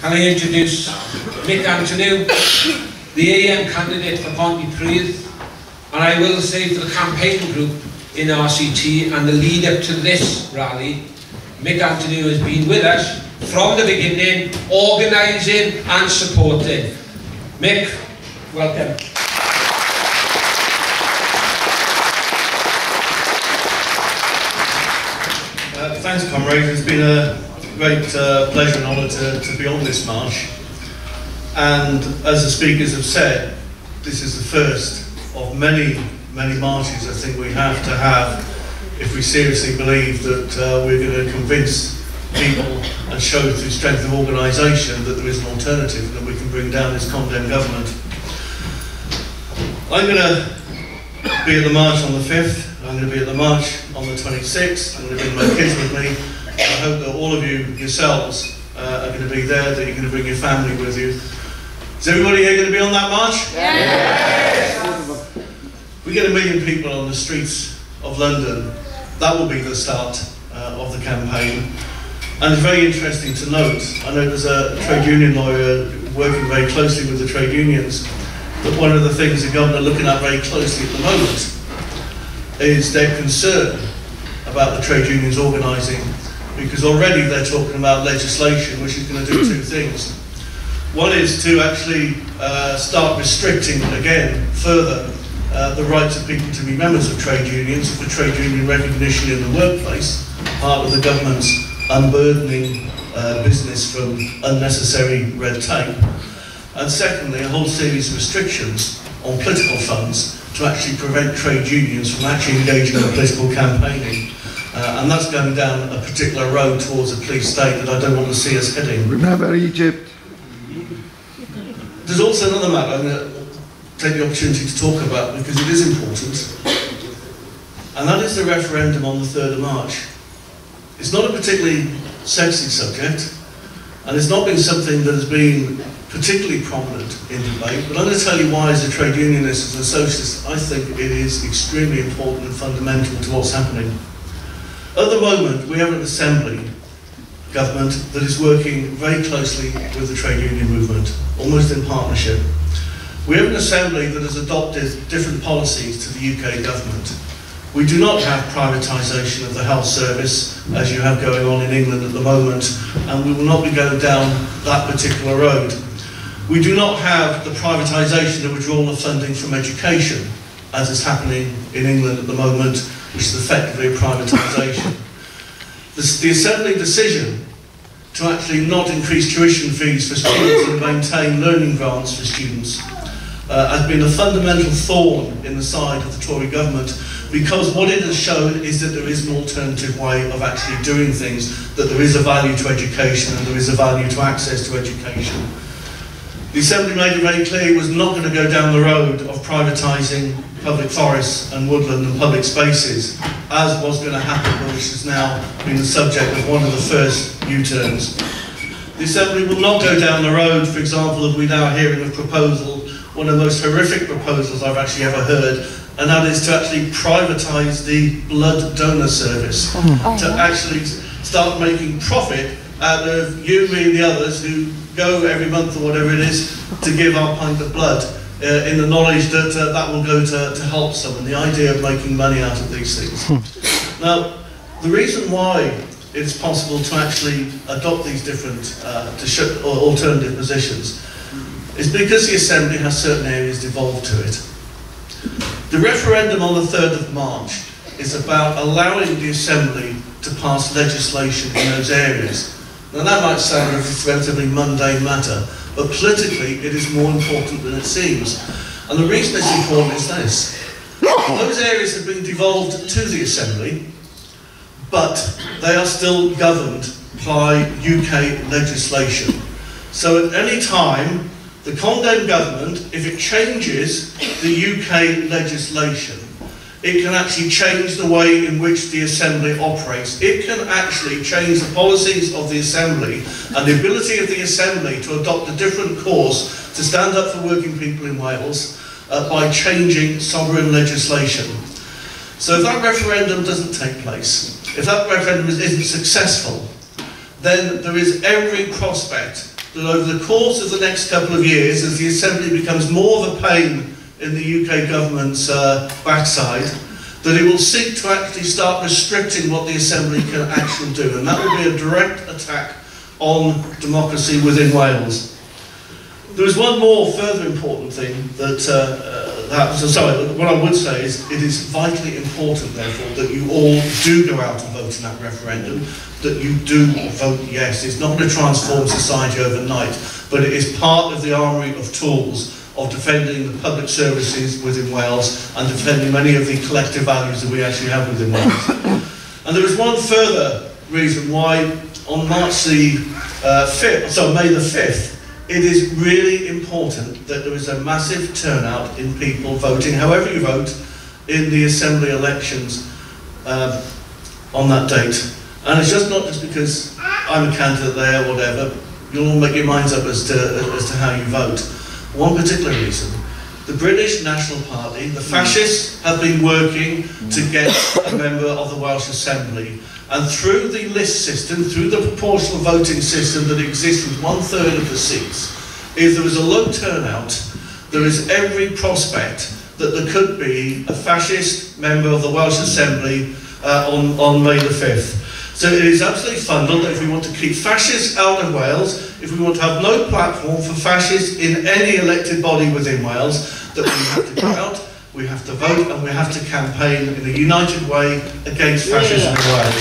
can I introduce Mick Antoniw, the AM candidate for Pontypridd, and I will say for the campaign group in RCT and the lead up to this rally, Mick Antoniw has been with us from the beginning, organising and supporting. Mick, welcome. Thanks, comrades. It's been a great pleasure and honour to be on this march. And as the speakers have said, this is the first of many marches I think we have to have if we seriously believe that we're going to convince people and show through strength of organisation that there is an alternative and that we can bring down this condemned government. I'm going to be at the march on the 5th. I'm going to be at the march on the 26th. I'm going to bring my kids with me. I hope that all of you yourselves are going to be there, that you're going to bring your family with you. Is everybody here going to be on that march? Yes! We get 1 million people on the streets of London. That will be the start of the campaign. And it's very interesting to note, I know there's a trade union lawyer working very closely with the trade unions, that one of the things the government are looking at very closely at the moment is their concern about the trade unions organising, because already they're talking about legislation which is going to do two things. One is to actually start restricting again further the rights of people to be members of trade unions for trade union recognition in the workplace, part of the government's unburdening business from unnecessary red tape. And secondly, a whole series of restrictions on political funds to actually prevent trade unions from actually engaging in political campaigning. And that's going down a particular road towards a police state that I don't want to see us heading. Remember Egypt. There's also another matter I'm going to take the opportunity to talk about because it is important. And that is the referendum on the 3rd of March. It's not a particularly sexy subject, and it's not been something that has been particularly prominent in debate, but I'm going to tell you why, as a trade unionist, as a socialist, I think it is extremely important and fundamental to what's happening. At the moment, we have an assembly government that is working very closely with the trade union movement, almost in partnership. We have an assembly that has adopted different policies to the UK government. We do not have privatisation of the health service, as you have going on in England at the moment, and we will not be going down that particular road. We do not have the privatisation of withdrawal of funding from education, as is happening in England at the moment, which is effectively a privatisation. The Assembly decision to actually not increase tuition fees for students and maintain learning grants for students has been a fundamental thorn in the side of the Tory government, because what it has shown is that there is an alternative way of actually doing things, that there is a value to education and there is a value to access to education. The Assembly made it very clear it was not going to go down the road of privatising public forests and woodland and public spaces, as was going to happen, which has now been the subject of one of the first U-turns. The Assembly will not go down the road, for example, of we now hearing a proposal, one of the most horrific proposals I've actually ever heard, and that is to actually privatise the blood donor service, to actually start making profit out of you, me and the others who go every month or whatever it is to give our pint of blood, in the knowledge that that will go to help someone, the idea of making money out of these things. Now, the reason why it's possible to actually adopt these different alternative positions is because the Assembly has certain areas devolved to it. The referendum on the 3rd of March is about allowing the Assembly to pass legislation in those areas. Now that might sound a relatively mundane matter, but politically it is more important than it seems. And the reason it's important is this. Those areas have been devolved to the Assembly, but they are still governed by UK legislation. So at any time, the condemned government, if it changes the UK legislation, it can actually change the way in which the Assembly operates. It can actually change the policies of the Assembly and the ability of the Assembly to adopt a different course to stand up for working people in Wales by changing sovereign legislation. So if that referendum doesn't take place, if that referendum isn't successful, then there is every prospect that over the course of the next couple of years, as the Assembly becomes more of a pain in the UK government's backside, that it will seek to actually start restricting what the Assembly can actually do, and that will be a direct attack on democracy within Wales. There is one more further important thing that what I would say is it is vitally important, therefore, that you all do go out and vote in that referendum, that you do vote yes. It's not going to transform society overnight, but it is part of the armoury of tools of defending the public services within Wales and defending many of the collective values that we actually have within Wales. And there is one further reason why on May the 5th, it is really important that there is a massive turnout in people voting, however you vote, in the Assembly elections on that date. And it's just not just because I'm a candidate there or whatever. You'll all make your minds up as to how you vote. One particular reason. The British National Party, the fascists, have been working to get a member of the Welsh Assembly. And through the list system, through the proportional voting system that exists with 1/3 of the seats, if there is a low turnout, there is every prospect that there could be a fascist member of the Welsh Assembly on May the 5th. So it is absolutely fundamental that if we want to keep fascists out of Wales, if we want to have no platform for fascists in any elected body within Wales, that we have to go out, we have to vote, and we have to campaign in a united way against fascism in Wales.